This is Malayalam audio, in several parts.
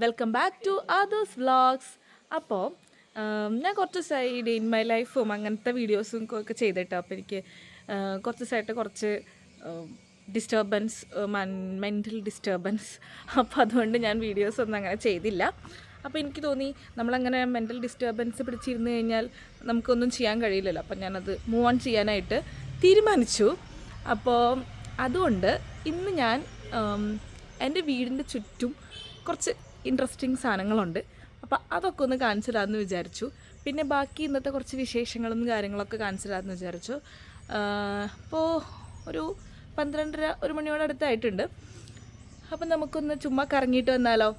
Welcome back to Aadhu's vlogs. അപ്പോൾ ഞാൻ കുറച്ച് ദിവസമായി ഡേ ഇൻ മൈ ലൈഫും അങ്ങനത്തെ വീഡിയോസും ഒക്കെ ചെയ്തിട്ട് അപ്പോൾ എനിക്ക് കുറച്ച് ദിവസമായിട്ട് കുറച്ച് ഡിസ്റ്റർബൻസ് മെൻ്റൽ ഡിസ്റ്റർബൻസ്. അപ്പോൾ അതുകൊണ്ട് ഞാൻ വീഡിയോസൊന്നും അങ്ങനെ ചെയ്തില്ല. അപ്പോൾ എനിക്ക് തോന്നി നമ്മളങ്ങനെ മെൻ്റൽ ഡിസ്റ്റർബൻസ് പിടിച്ചിരുന്ന് കഴിഞ്ഞാൽ നമുക്കൊന്നും ചെയ്യാൻ കഴിയില്ലല്ലോ. അപ്പോൾ ഞാനത് മൂവ് ഓൺ ചെയ്യാനായിട്ട് തീരുമാനിച്ചു. അപ്പോൾ അതുകൊണ്ട് ഇന്ന് ഞാൻ എൻ്റെ വീടിൻ്റെ ചുറ്റും കുറച്ച് ഇൻട്രസ്റ്റിംഗ് സാധനങ്ങളുണ്ട്. അപ്പോൾ അതൊക്കെ ഒന്ന് കാണിച്ചു തരാമെന്ന് വിചാരിച്ചു. പിന്നെ ബാക്കി ഇന്നത്തെ കുറച്ച് വിശേഷങ്ങളും കാര്യങ്ങളൊക്കെ കാണിച്ചു തരാമെന്ന് വിചാരിച്ചു. അപ്പോൾ ഒരു 12:30 മണിയോട് അടുത്തായിട്ടുണ്ട്. അപ്പം നമുക്കൊന്ന് ചുമ്മാ കറങ്ങിയിട്ട് വന്നാലോ?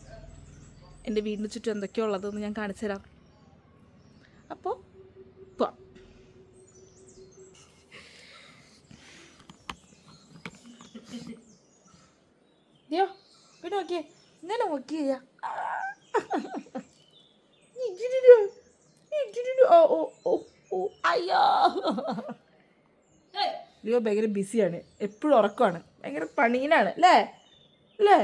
എൻ്റെ വീടിന് ചുറ്റും എന്തൊക്കെയാണ് ഉള്ളതെന്ന് ഞാൻ കാണിച്ചു തരാം. അപ്പോൾ പോവാം. യോ പിന്നെ നോക്കിയേ, ഇങ്ങനെ നോക്കിയാ അയ്യോ. ലിയോ ഭയങ്കര ബിസിയാണ്, എപ്പോഴും ഉറക്കമാണ്, ഭയങ്കര പണീനാണ് അല്ലേ അല്ലേ?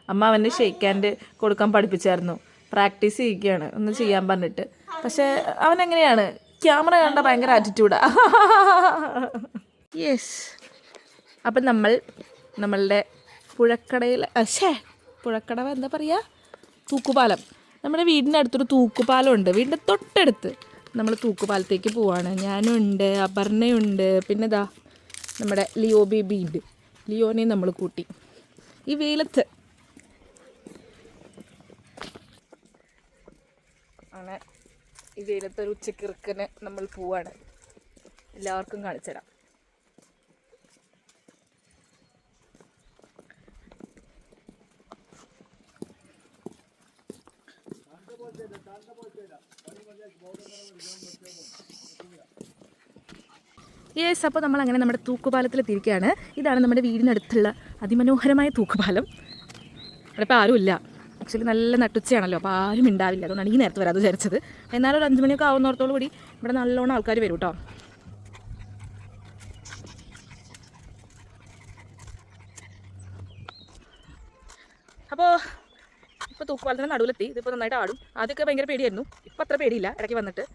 അമ്മ അവൻ്റെ ഷെയ്ക്ക് ഹാൻഡ് കൊടുക്കാൻ പഠിപ്പിച്ചായിരുന്നു. പ്രാക്ടീസ് ചെയ്യുകയാണ് ഒന്ന് ചെയ്യാൻ പറഞ്ഞിട്ട്. പക്ഷേ അവനെങ്ങനെയാണ്, ക്യാമറ കണ്ട ഭയങ്കര ആറ്റിറ്റ്യൂഡാ. യെസ്. അപ്പം നമ്മളുടെ പുഴക്കടയിൽ പുഴക്കടവ് എന്താ പറയുക, തൂക്കുപാലം. നമ്മുടെ വീടിൻ്റെ അടുത്തൊരു തൂക്കുപാലമുണ്ട്, വീടിൻ്റെ തൊട്ടടുത്ത്. നമ്മൾ തൂക്കുപാലത്തേക്ക് പോവാണ്. ഞാനും ഉണ്ട്, അപർണയുണ്ട്, പിന്നെ ഇതാ നമ്മുടെ ലിയോ ബേബി ഉണ്ട്. ലിയോനെയും നമ്മൾ കൂട്ടി ഈ വെയിലത്ത് അങ്ങനെ ഈ വെയിലത്തൊരു ഉച്ചക്കിറുക്കിന് നമ്മൾ പോവാണ്. എല്ലാവർക്കും കാണിച്ചു തരാം. യെസ്. അപ്പോൾ നമ്മളങ്ങനെ നമ്മുടെ തൂക്കുപാലത്തിലെത്തിയിരിക്കുകയാണ്. ഇതാണ് നമ്മുടെ വീടിനടുത്തുള്ള അതിമനോഹരമായ തൂക്കുപാലം. അവിടെ ഇപ്പോൾ ആരുമില്ല. ആക്ച്വലി നല്ല നട്ടുച്ചയാണല്ലോ, അപ്പോൾ ആരും ഉണ്ടാവില്ല. അതുകൊണ്ടാണ് ഈ നേരത്തെ വരാതെ വിചാരിച്ചത്. എന്നാലും ഒരു 5 മണിയൊക്കെ ആവുന്നോടത്തോടു കൂടി ഇവിടെ നല്ലോണം ആൾക്കാർ വരും കേട്ടോ. അപ്പോൾ ഇപ്പോൾ തൂക്കുപാലത്തിൻ്റെ നടുവിലെത്തി. ഇതിപ്പോൾ നന്നായിട്ട് ആടും. ആദ്യമൊക്കെ ഭയങ്കര പേടിയായിരുന്നു, ഇപ്പം അത്ര പേടിയില്ല. ഇടയ്ക്ക് വന്നിട്ട്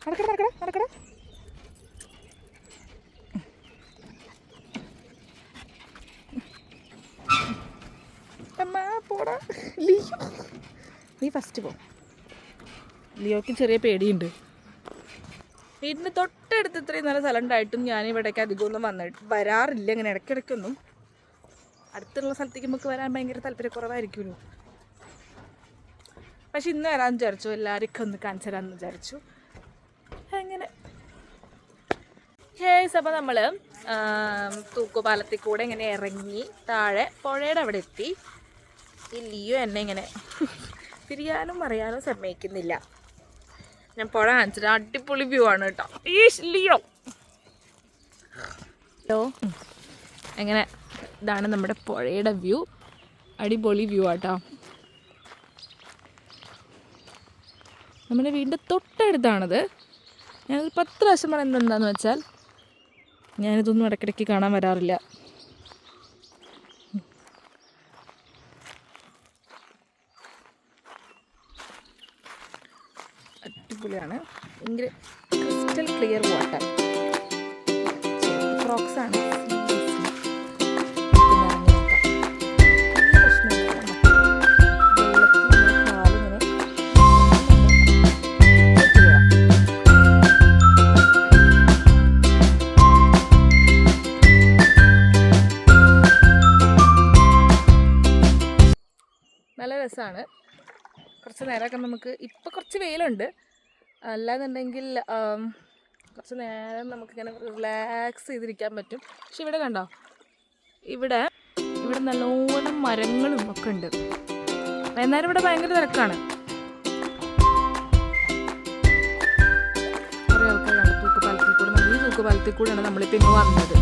നടക്കട പോടാ ലിയോ, നീ ഫസ്റ്റ് പോ. ലിയോക്ക് ചെറിയ പേടിയുണ്ട്. വീടിന് തൊട്ടടുത്ത് ഇത്രയും നല്ല സ്ഥലം ഉണ്ടായിട്ടും ഞാൻ ഇവിടേക്ക് അധികമൊന്നും വരാറില്ല. ഇങ്ങനെ ഇടയ്ക്കിടയ്ക്കൊന്നും അടുത്തുള്ള സ്ഥലത്തേക്ക് നമുക്ക് വരാൻ ഭയങ്കര താല്പര്യക്കുറവായിരിക്കുമല്ലോ. പക്ഷെ ഇന്ന് വരാമെന്ന് വിചാരിച്ചു, എല്ലാവർക്കും ഒന്ന് കാണിച്ചു തരാമെന്ന് വിചാരിച്ചു. അങ്ങനെ യേസ്. അപ്പോൾ നമ്മൾ തൂക്കുപാലത്തിൽ കൂടെ ഇങ്ങനെ ഇറങ്ങി താഴെ പുഴയുടെ അവിടെ എത്തി. ഈ ലിയോ എന്നെ ഇങ്ങനെ തിരിയാനും അറിയാനും സമ്മതിക്കുന്നില്ല. ഞാൻ പുഴ കാണിച്ചിട്ട് അടിപൊളി വ്യൂ ആണ് കേട്ടോ. ഈ ലിയോ എങ്ങനെ, ഇതാണ് നമ്മുടെ പുഴയുടെ വ്യൂ. അടിപൊളി വ്യൂ ആട്ടോ. നമ്മുടെ വീടിൻ്റെ തൊട്ടടുത്താണത്. ഞാനൊരു 10 പ്രാവശ്യം പറയുന്നത് എന്താണെന്ന് വെച്ചാൽ ഞാനിതൊന്നും ഇടയ്ക്കിടയ്ക്ക് കാണാൻ വരാറില്ല. അടിപൊളിയാണ്, ഭയങ്കര ക്രിസ്റ്റൽ ക്ലിയർ വാട്ടർ. ഫ്രോക്സാണ്. നല്ല രസമാണ്. കുറച്ച് നേരമൊക്കെ നമുക്ക്, ഇപ്പോൾ കുറച്ച് വെയിലുണ്ട്, അല്ലാന്നുണ്ടെങ്കിൽ കുറച്ച് നേരം നമുക്കിങ്ങനെ റിലാക്സ് ചെയ്തിരിക്കാൻ പറ്റും. പക്ഷെ ഇവിടെ കണ്ടോ, ഇവിടെ നല്ലോണം മരങ്ങളും ഒക്കെ ഉണ്ട്. വൈകുന്നേരം ഇവിടെ ഭയങ്കര തിരക്കാണ്. കുറേ ആൾക്കാരാണ് തൂക്കുപാലത്തിൽ കൂടെ. നമ്മൾ ഈ തൂക്കുപാലത്തിൽ കൂടെയാണ് നമ്മളിപ്പോൾ ഇങ്ങ് വന്നത്.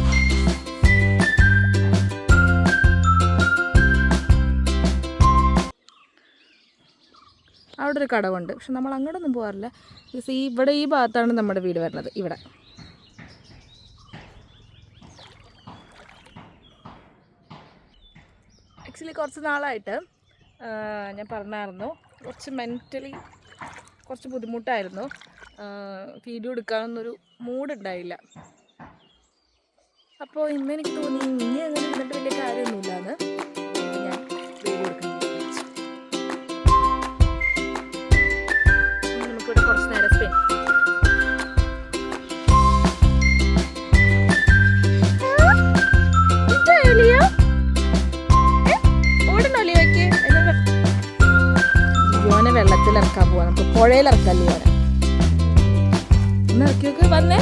അവിടെ ഒരു കടവുണ്ട്, പക്ഷെ നമ്മൾ അങ്ങോട്ടൊന്നും പോകാറില്ല. ഇവിടെ ഈ ഭാഗത്താണ് നമ്മുടെ വീട് വരുന്നത്. ഇവിടെ ആക്ച്വലി കുറച്ച് നാളായിട്ട് ഞാൻ പറഞ്ഞായിരുന്നു കുറച്ച് മെൻ്റലി കുറച്ച് ബുദ്ധിമുട്ടായിരുന്നു. വീഡിയോ എടുക്കാനൊന്നൊരു മൂഡുണ്ടായില്ല. അപ്പോൾ ഇന്ന് എനിക്ക് തോന്നി ഇനി അങ്ങനെ ഇരുന്നിട്ട് വലിയ കാര്യമൊന്നുമില്ലാന്ന് ഞാൻ വീഡിയോ എടുക്കാൻ വിചാരിച്ചു. നമുക്കിവിടെ കുറച്ച് നേരം സ്പെൻഡ് ലിയോനെ വെള്ളത്തിൽ ഇറക്കാൻ പോവാ. നമുക്ക് പുഴയിൽ ഇറക്കാം ലിയോനെ. ഒന്ന് ഇറക്കിയൊക്കെ വന്നേ.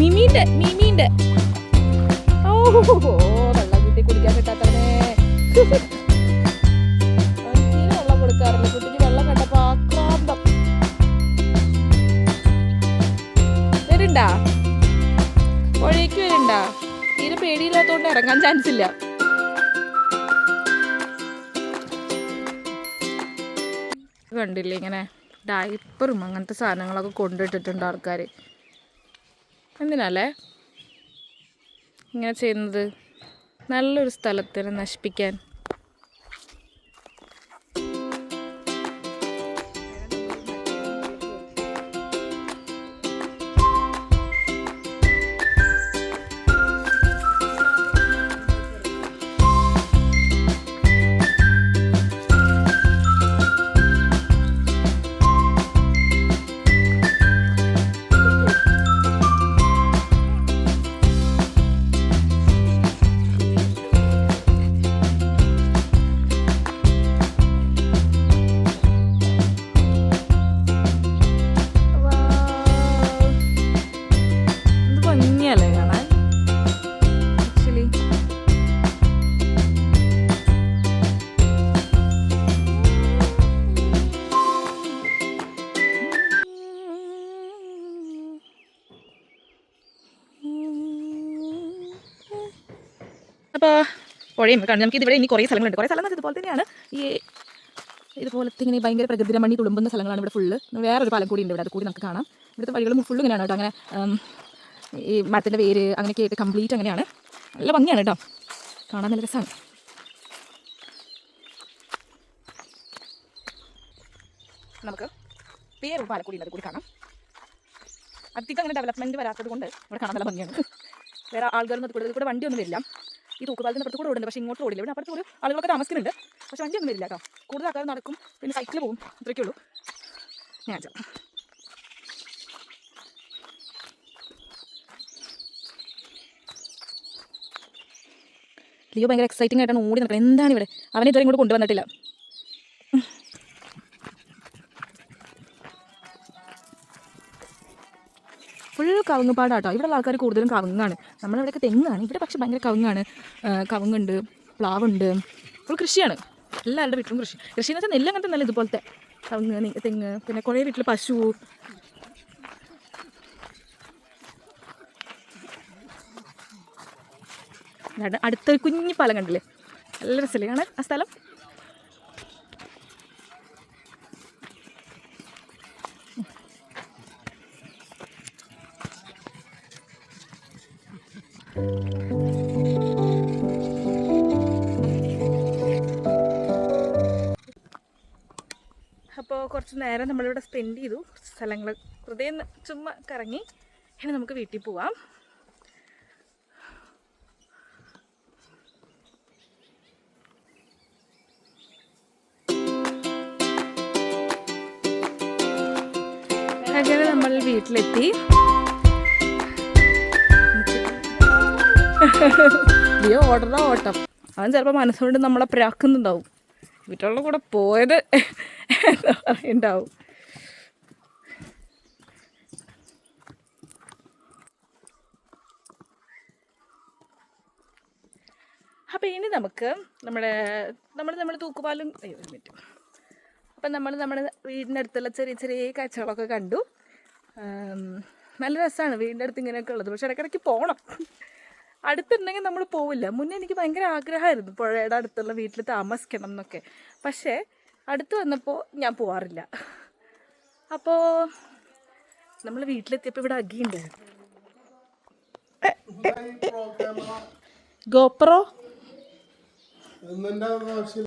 മിമീന്റെ ഓ വെള്ളം കിട്ടി കുടിക്കാൻ കിട്ടാത്തവനെ. വെള്ളം കൊടുക്കാറില്ല കുട്ടിക്ക്. വെള്ളം കണ്ടപ്പോ ആക്രാന്തം. വരുണ്ടാ പുഴയ്ക്ക് വരുണ്ടാ? തീരെ പേടിയില്ലാത്തോണ്ട് ഇറങ്ങാൻ ചാൻസ് ഇല്ല. കണ്ടില്ലേ ഇങ്ങനെ ഡയപ്പറും അങ്ങനത്തെ സാധനങ്ങളൊക്കെ കൊണ്ടിട്ടിട്ടുണ്ട് ആൾക്കാർ. എന്തിനല്ലേ ഇങ്ങനെ ചെയ്യുന്നത്? നല്ലൊരു സ്ഥലത്തിനെ നശിപ്പിക്കാൻ. അപ്പോൾ പുഴയും കാണും. നമുക്ക് ഇതിവിടെ ഇനി കുറേ സ്ഥലങ്ങളുണ്ട്. കുറേ സ്ഥലം ഇതുപോലെ തന്നെയാണ്. ഇതുപോലത്തെ ഇങ്ങനെ ഭയങ്കര പ്രകൃതി രമണി തുളുമ്പുന്ന സ്ഥലങ്ങളാണ് ഇവിടെ ഫുള്ള്. വേറൊരു പാലം കൂടി ഉണ്ട് ഇവിടെ. അത് കൂടി നമുക്ക് കാണാം. ഇവിടുത്തെ വഴികളും ഫുള്ള് ഇങ്ങനെയാണ് കേട്ടോ. അങ്ങനെ ഈ മരത്തിൻ്റെ വേര് അങ്ങനെയൊക്കെ ആയിട്ട് കംപ്ലീറ്റ് അങ്ങനെയാണ്. നല്ല ഭംഗിയാണ് കേട്ടോ, കാണാൻ നല്ല രസമാണ്. നമുക്ക് വേറൊരു പാലം കൂടി ഉണ്ട്, അത് കൂടി കാണാം. അധികം അങ്ങനെ ഡെവലപ്മെൻറ്റ് വരാത്തത് കൊണ്ട് ഇവിടെ കാണാൻ നല്ല ഭംഗിയാണ്. വേറെ ആളുകളൊന്നും അത് കൂടെ വണ്ടിയൊന്നും വരില്ല. ഈ തൂക്കുപാലത്തിന് അപ്പുറത്ത് കൂടെ ഓടുന്നുണ്ട്, പക്ഷേ ഇങ്ങോട്ട് ഓടില്ല. ഇവിടെ അപ്പുറത്ത് ഒരു ആളുകളൊക്കെ താമസിക്കുന്നുണ്ട്, പക്ഷേ വണ്ടിയൊന്നും വരില്ല കേട്ടോ. കൂടുതൽ ആൾക്കാർ നടക്കും, പിന്നെ സൈക്കിൾ പോകും, അത്രയ്ക്കേ ഉള്ളൂ. ഞാൻ ലിയോ ഭയങ്കര എക്സൈറ്റിംഗ് ആയിട്ടാണ് ഓടി നടക്കുന്നത്. എന്താണ് ഇവിടെ? അവനെ ഇതുവരെ ഇങ്ങോട്ട് കൊണ്ടുവന്നിട്ടില്ല. ഫുൾ കവുങ്ങുപാടാട്ടോ. ഇവിടെയുള്ള ആൾക്കാർ കൂടുതലും കവുങ്ങാണ്. നമ്മളിവിടെയൊക്കെ തെങ്ങാണ്. ഇവിടെ പക്ഷേ ഭയങ്കര കവുങ്ങാണ്. കവുങ്ങുണ്ട്, പ്ലാവുണ്ട്, ഫുൾ കൃഷിയാണ്. എല്ലാവരുടെ വീട്ടിലും കൃഷി. കൃഷി എന്ന് വെച്ചാൽ നെല്ല് അങ്ങനത്തെ നല്ല ഇതുപോലത്തെ കവുങ്ങ്, തെങ്ങ്, പിന്നെ കുറേ വീട്ടിൽ പശു. അടുത്തൊരു കുഞ്ഞി പാലം കണ്ടില്ലേ? നല്ല രസമല്ലേ കാണാൻ ആ സ്ഥലം? അപ്പോൾ കുറച്ച് നേരം നമ്മളിവിടെ സ്പെൻഡ് ചെയ്തു. സ്ഥലങ്ങൾ വെറുതെ ചുമ്മാ കറങ്ങി. ഇനി നമുക്ക് വീട്ടിൽ പോവാം. അങ്ങനെ നമ്മൾ വീട്ടിലെത്തി. ലിയോ ഓടുന്ന ഓട്ടം. അവൻ ചിലപ്പോൾ മനസ്സുകൊണ്ട് നമ്മളെ പ്രാക്കുന്നുണ്ടാവും. വീട്ടുകളുടെ കൂടെ പോയത് എന്താ പറയുണ്ടാവും. അപ്പം ഇനി നമുക്ക് നമ്മുടെ തൂക്കുപാലം ഒരു മിനിറ്റ്. അപ്പം നമ്മുടെ വീടിൻ്റെ അടുത്തുള്ള ചെറിയ ചെറിയ കാഴ്ചകളൊക്കെ കണ്ടു. നല്ല രസമാണ് വീടിൻ്റെ അടുത്ത് ഇങ്ങനെയൊക്കെ ഉള്ളത്. പക്ഷെ ഇടയ്ക്കിടയ്ക്ക് പോകണം. അടുത്തുണ്ടെങ്കിൽ നമ്മൾ പോവില്ല. മുന്നേ എനിക്ക് ഭയങ്കര ആഗ്രഹമായിരുന്നു പുഴയുടെ അടുത്തുള്ള വീട്ടിൽ താമസിക്കണം എന്നൊക്കെ. പക്ഷേ അടുത്ത് വന്നപ്പോൾ ഞാൻ പോവാറില്ല. അപ്പോൾ നമ്മൾ വീട്ടിലെത്തിയപ്പോൾ ഇവിടെ അഗിയുണ്ട്. ഗോപ്രോ.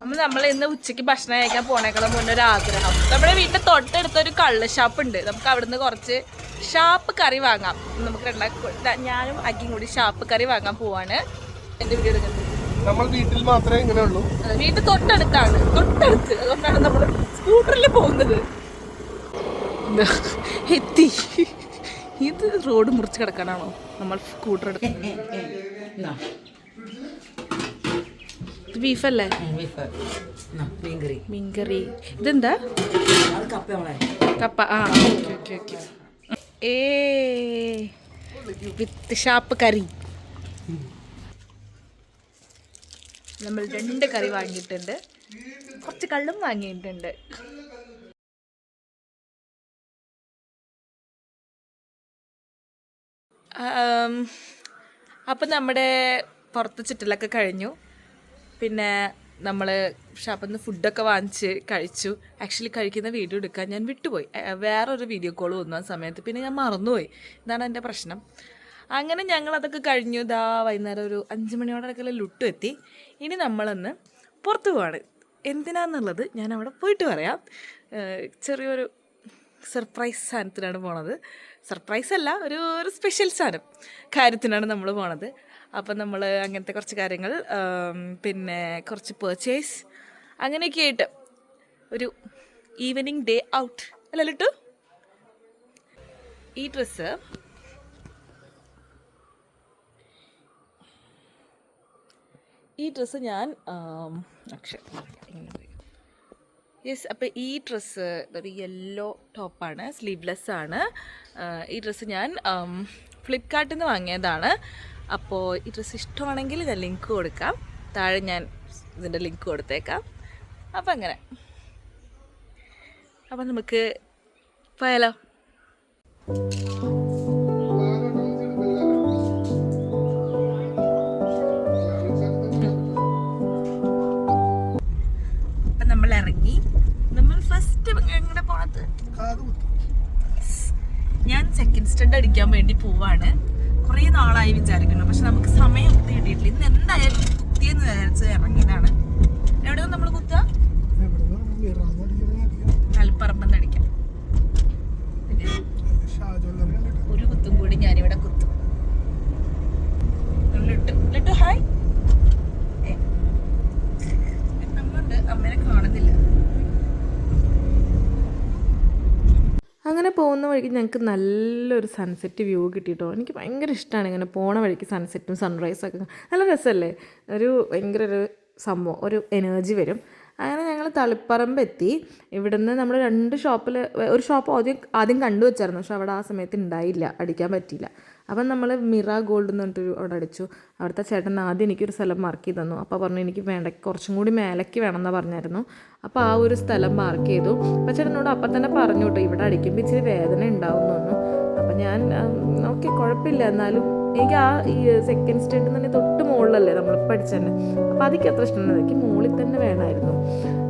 അപ്പം നമ്മൾ ഇന്ന് ഉച്ചയ്ക്ക് ഭക്ഷണം കഴിക്കാൻ പോണേക്കാളും മുന്നേ ഒരു ആഗ്രഹം. നമ്മുടെ വീട്ടിൽ തൊട്ടടുത്തൊരു കള്ള് ഷാപ്പ് ഉണ്ട്. നമുക്ക് അവിടുന്ന് കുറച്ച് ഷാപ്പ് കറി വാങ്ങാം. നമുക്ക് ഞാനും അഗ്ഗിയും കൂടി ഷാപ്പ് കറി വാങ്ങാൻ പോവാണ്. എൻ്റെ വീഡിയോ എടുക്കുന്നത് നമ്മൾ വീട്ടിൽ മാത്രമേ ഇങ്ങനെ ഉള്ളൂ. വീട്ടിൽ തൊട്ടടുത്താണ്, തൊട്ടടുത്ത്. അതുകൊണ്ടാണ് നമ്മൾ സ്കൂട്ടറിൽ പോകുന്നത്. എത്തി. ഇത് റോഡ് മുറിച്ച് കിടക്കാനാണോ നമ്മൾ സ്കൂട്ടർ എടുക്കുന്നത്? ബീഫല്ലേ? മീൻകറി. ഇതെന്താ? കപ്പ. ആ ഓക്കെ ഓക്കെ ഓക്കെ. വിത്ത് ഷാപ്പ് കറി. നമ്മൾ 2 കറി വാങ്ങിയിട്ടുണ്ട്, കുറച്ച് കള്ളും വാങ്ങിയിട്ടുണ്ട്. അപ്പം നമ്മുടെ പുറത്ത് ചുറ്റലൊക്കെ കഴിഞ്ഞു. പിന്നെ നമ്മൾ ഷാപ്പിൽ നിന്ന് ഫുഡൊക്കെ വാങ്ങിച്ച് കഴിച്ചു. ആക്ച്വലി കഴിക്കുന്ന വീഡിയോ എടുക്കാൻ ഞാൻ വിട്ടുപോയി. വേറൊരു വീഡിയോ കോൾ വന്നു ആ സമയത്ത്. പിന്നെ ഞാൻ മറന്നുപോയി. ഇതാണ് എൻ്റെ പ്രശ്നം. അങ്ങനെ ഞങ്ങളതൊക്കെ കഴിഞ്ഞു. വൈകുന്നേരം ഒരു 5 മണിയോടൊക്കെ ലുട്ടും എത്തി. ഇനി നമ്മളൊന്ന് പുറത്ത് പോവാണ്. എന്തിനാന്നുള്ളത് ഞാൻ അവിടെ പോയിട്ട് പറയാം. ചെറിയൊരു സർപ്രൈസ് സാധനത്തിനാണ് പോണത്. സർപ്രൈസ് അല്ല, ഒരു സ്പെഷ്യൽ കാര്യത്തിനാണ് നമ്മൾ പോണത്. അപ്പം നമ്മൾ അങ്ങനത്തെ കുറച്ച് കാര്യങ്ങൾ, പിന്നെ കുറച്ച് പർച്ചേസ്, അങ്ങനെയൊക്കെ ആയിട്ട് ഒരു ഈവനിങ് ഡേ ഔട്ട് അല്ല ലിട്ടു. ഈ ഡ്രസ്സ് ഞാൻ യെസ്. അപ്പോൾ ഈ ഡ്രസ്സ് ഒരു യെല്ലോ ടോപ്പാണ്, സ്ലീവ്ലെസ് ആണ്. ഈ ഡ്രസ്സ് ഞാൻ ഫ്ലിപ്കാർട്ടിൽ നിന്ന് വാങ്ങിയതാണ്. അപ്പോൾ ഈ ഡ്രസ്സ് ഇഷ്ടമാണെങ്കിൽ ഞാൻ ലിങ്ക് കൊടുക്കാം, താഴെ ഞാൻ ഇതിൻ്റെ ലിങ്ക് കൊടുത്തേക്കാം. അപ്പം അങ്ങനെ. അപ്പം നമുക്ക് പോയാലോ? അപ്പം നമ്മൾ ഇറങ്ങി. നമ്മൾ ഫസ്റ്റ് എങ്ങനെ പോണത്? ഞാൻ സെക്കൻഡ് സ്റ്റഡ് അടിക്കാൻ വേണ്ടി പോവാണ്. കുറേ നാളായി വിചാരിക്കുന്നു, പക്ഷെ നമുക്ക് സമയം ഒത്തി കിട്ടിയിട്ടില്ല. ഇന്ന് എന്തായാലും കുത്തിയെന്ന് വിചാരിച്ച് ഇറങ്ങിയതാണ്. എവിടെയാണ് നമ്മൾ കുത്തുക? തളിപ്പറമ്പെന്ന് അടിക്കാം. ഒരു കുത്തും കൂടി ഞാനിവിടെ കുത്തും. ലിട്ടു ഹായ്. നമ്മളുണ്ട്, അമ്മേനെ കാണുന്നില്ല. അങ്ങനെ പോകുന്ന വഴിക്ക് ഞങ്ങൾക്ക് നല്ലൊരു സൺസെറ്റ് വ്യൂ കിട്ടിയിട്ടോ. എനിക്ക് ഭയങ്കര ഇഷ്ടമാണ് ഇങ്ങനെ പോണ വഴിക്ക് സൺസെറ്റും സൺറൈസൊക്കെ. നല്ല രസമല്ലേ? ഭയങ്കര ഒരു സംഭവം, ഒരു എനർജി വരും. അങ്ങനെ ഞങ്ങൾ തളിപ്പറമ്പ് എത്തി. ഇവിടുന്ന് നമ്മൾ 2 ഷോപ്പിൽ, ഒരു ഷോപ്പ് ആദ്യം കണ്ടു വെച്ചായിരുന്നു, പക്ഷെ അവിടെ ആ സമയത്ത് ഉണ്ടായില്ല, അടിക്കാൻ പറ്റിയില്ല. അപ്പം നമ്മൾ മിറ ഗോൾഡ് എന്ന് പറഞ്ഞിട്ടൊരു അവിടെ അടിച്ചു. അവിടുത്തെ ചേട്ടൻ ആദ്യം എനിക്കൊരു സ്ഥലം മാർക്ക് ചെയ്ത് തന്നു. അപ്പോൾ പറഞ്ഞു എനിക്ക് വേണ്ട, കുറച്ചും കൂടി മേലേക്ക് വേണമെന്നാണ് പറഞ്ഞായിരുന്നു. അപ്പോൾ ആ ഒരു സ്ഥലം മാർക്ക് ചെയ്തു. അപ്പോൾ ചേട്ടനോട് അപ്പം തന്നെ പറഞ്ഞു കേട്ടോ, ഇവിടെ അടിക്കുമ്പോൾ ഇച്ചിരി വേദന ഉണ്ടാവും എന്ന് പറഞ്ഞു. അപ്പം ഞാൻ ഓക്കെ കുഴപ്പമില്ല, എന്നാലും എനിക്ക് ഈ സെക്കൻഡ് സ്റ്റേഡിൽ തന്നെ തൊട്ട് മുകളിലല്ലേ നമ്മൾ പഠിച്ചതന്നെ. അപ്പോൾ അതൊക്കെ അത്ര ഇഷ്ടമാണ്, എനിക്ക് മുകളിൽ തന്നെ വേണമായിരുന്നു.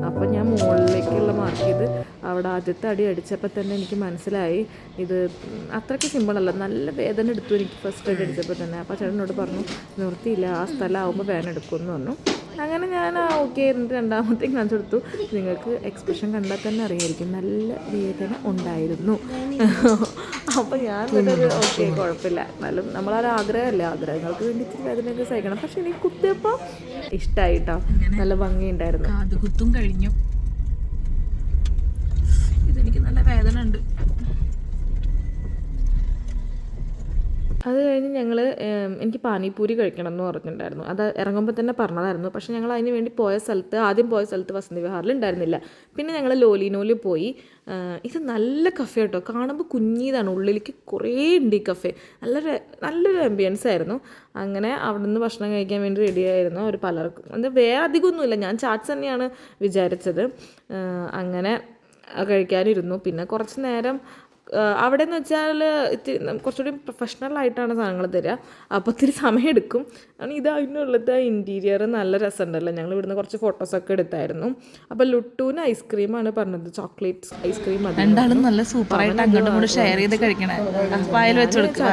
അപ്പോൾ ഞാൻ മുകളിലേക്കുള്ള മാർക്ക് ചെയ്ത് അവിടെ ആദ്യത്തെ അടി അടിച്ചപ്പോൾ തന്നെ എനിക്ക് മനസ്സിലായി ഇത് അത്രയ്ക്ക് സിമ്പിളല്ല, നല്ല വേദന എടുത്തു എനിക്ക് ഫസ്റ്റ് അടി അടിച്ചപ്പോൾ തന്നെ. അപ്പോൾ ചേട്ടനോട് പറഞ്ഞു നിർത്തിയില്ല, ആ സ്ഥലം ആകുമ്പോൾ വേദന എടുക്കുമെന്ന് പറഞ്ഞു. അങ്ങനെ ഞാൻ ഓക്കെ എന്നിട്ട് രണ്ടാമത്തേക്ക് കാണിച്ചു കൊടുത്തു. നിങ്ങൾക്ക് എക്സ്പ്രഷൻ കണ്ടാൽ തന്നെ അറിയായിരിക്കും, നല്ല വേദന ഉണ്ടായിരുന്നു. അപ്പോൾ ഞാൻ എന്നിട്ടൊരു ഓക്കെ കുഴപ്പമില്ല, എന്നാലും നമ്മളൊരു ആഗ്രഹമല്ലേ, ആഗ്രഹങ്ങൾക്ക് വേണ്ടി ഇച്ചിരി വേദനയൊക്കെ സഹിക്കണം. പക്ഷെ എനിക്ക് കുത്തിയപ്പോൾ ഇഷ്ടമായിട്ടോ, നല്ല ഭംഗിയുണ്ടായിരുന്നു. അത് കുത്തും കഴിഞ്ഞു. ഇതെനിക്ക് നല്ല വേദന ഉണ്ട്. അത് കഴിഞ്ഞ് ഞങ്ങൾ എനിക്ക് പാനിപൂരി കഴിക്കണം എന്ന് പറഞ്ഞിട്ടുണ്ടായിരുന്നു. അത് ഇറങ്ങുമ്പോൾ തന്നെ പറഞ്ഞതായിരുന്നു. പക്ഷേ ഞങ്ങൾ അതിന് വേണ്ടി ആദ്യം പോയ സ്ഥലത്ത് വസന്തി വിഹാറിൽ ഉണ്ടായിരുന്നില്ല. പിന്നെ ഞങ്ങൾ ലോലിനോല് പോയി. ഇത് നല്ല കഫേ കേട്ടോ, കാണുമ്പോൾ കുഞ്ഞിതാണ്, ഉള്ളിലേക്ക് കുറേ ഉണ്ട് ഈ കഫേ. നല്ലൊരു ആംബിയൻസ് ആയിരുന്നു. അങ്ങനെ അവിടെ നിന്ന് ഭക്ഷണം കഴിക്കാൻ വേണ്ടി റെഡിയായിരുന്നു. ഒരു പലർക്കും അത് വേറെ അധികമൊന്നുമില്ല, ഞാൻ ചാറ്റ്സ് തന്നെയാണ് വിചാരിച്ചത്. അങ്ങനെ കഴിക്കാനിരുന്നു. പിന്നെ കുറച്ച് നേരം അവിടെ എന്ന് വെച്ചാൽ കുറച്ചുകൂടി പ്രൊഫഷണൽ ആയിട്ടാണ് സാധനങ്ങൾ തരിക. അപ്പോൾ ഒത്തിരി സമയമെടുക്കും. കാരണം ഇത് അതിനുള്ളത് ഇൻറ്റീരിയർ നല്ല രസമുണ്ടല്ലോ. ഞങ്ങൾ ഇവിടുന്ന് കുറച്ച് ഫോട്ടോസൊക്കെ എടുത്തായിരുന്നു. അപ്പോൾ ലുട്ടൂന് ഐസ്ക്രീമാണ് പറഞ്ഞത്, ചോക്ലേറ്റ് ഐസ്ക്രീം. രണ്ടാളും നല്ല സൂപ്പറായിട്ട് അങ്ങോട്ടും ഇങ്ങോട്ടും ഷെയർ ചെയ്ത് കഴിക്കണേ. വായിൽ വെച്ച് കൊടുക്കുക,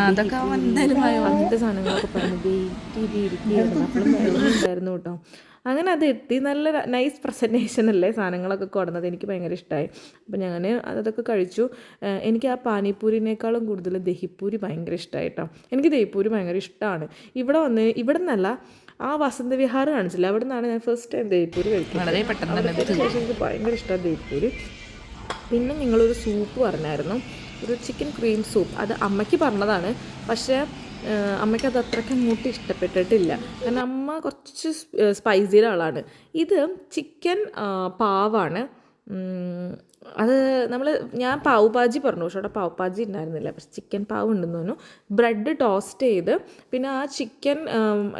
അതൊക്കെ അങ്ങനത്തെ സാധനങ്ങളൊക്കെ പറഞ്ഞ് വെയിറ്റ് ചെയ്തിരിക്കുകയായിരുന്നു. അപ്പോഴും ഉണ്ടായിരുന്നു കേട്ടോ. അങ്ങനെ അത് എത്തി. നല്ല നൈസ് പ്രസൻറ്റേഷൻ അല്ലേ സാധനങ്ങളൊക്കെ കൊടുന്നത്. എനിക്ക് ഭയങ്കര ഇഷ്ടമായി. അപ്പോൾ ഞാൻ അതൊക്കെ കഴിച്ചു. എനിക്ക് ആ പാനിപ്പൂരിനേക്കാളും കൂടുതൽ ദഹിപ്പൂരി ഭയങ്കര ഇഷ്ടമായി കേട്ടോ. എനിക്ക് ദഹിപ്പൂരി ഭയങ്കര ഇഷ്ടമാണ്. ഇവിടെ നിന്നല്ല, ആ വസന്തവിഹാർ കാണിച്ചില്ല, അവിടെ നിന്നാണ് ഞാൻ ഫസ്റ്റ് ടൈം ദഹിപ്പൂരി കഴിക്കുന്നത്. ശേഷം എനിക്ക് ഭയങ്കര ഇഷ്ടമാണ് ദഹിപ്പൂരി. പിന്നെ നിങ്ങളൊരു സൂപ്പ് പറഞ്ഞായിരുന്നു, ഒരു ചിക്കൻ ക്രീം സൂപ്പ്. അത് അമ്മയ്ക്ക് പറഞ്ഞതാണ്, പക്ഷേ അമ്മയ്ക്ക് അത് അത്രയ്ക്ക് അങ്ങോട്ട് ഇഷ്ടപ്പെട്ടിട്ടില്ല. കാരണം അമ്മ കുറച്ച് സ്പൈസിയുടെ ആളാണ്. ഇത് ചിക്കൻ പാവാണ്. അത് ഞാൻ പാവ് ഭാജി പറഞ്ഞു, പക്ഷേ അവിടെ പാവ് ഭാജി ഉണ്ടായിരുന്നില്ല, പക്ഷെ ചിക്കൻ പാവ് ഉണ്ടെന്ന് തോന്നുന്നു. ബ്രെഡ് ടോസ്റ്റ് ചെയ്ത് പിന്നെ ആ ചിക്കൻ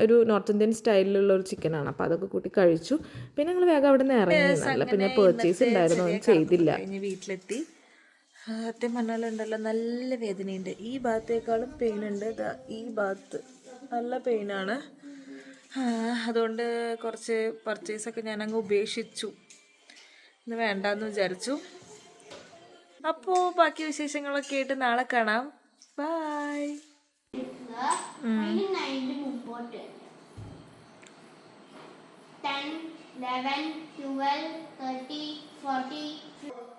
ഒരു നോർത്ത് ഇന്ത്യൻ സ്റ്റൈലിലുള്ള ഒരു ചിക്കനാണ്. അപ്പോൾ അതൊക്കെ കൂട്ടി കഴിച്ചു. പിന്നെ ഞങ്ങൾ വേഗം അവിടെ നിന്ന് ഇറങ്ങിയിരുന്നില്ല. പിന്നെ പേർച്ചേസ് ഉണ്ടായിരുന്നു, ഒന്നും ചെയ്തില്ല. വീട്ടിലെത്തി. സത്യം പറഞ്ഞാലുണ്ടല്ലോ നല്ല വേദനയുണ്ട്. ഈ ഭാഗത്തേക്കാളും പെയിനുണ്ട്. ഈ ഭാഗത്ത് നല്ല പെയിനാണ്. അതുകൊണ്ട് കുറച്ച് പർച്ചേസൊക്കെ ഞാനങ്ങ് ഉപേക്ഷിച്ചു. ഇന്ന് വേണ്ടാന്ന് വിചാരിച്ചു. അപ്പോൾ ബാക്കി വിശേഷങ്ങളൊക്കെ ആയിട്ട് നാളെ കാണാം. ബൈ. 10, 11, 12, 13, 14, 15.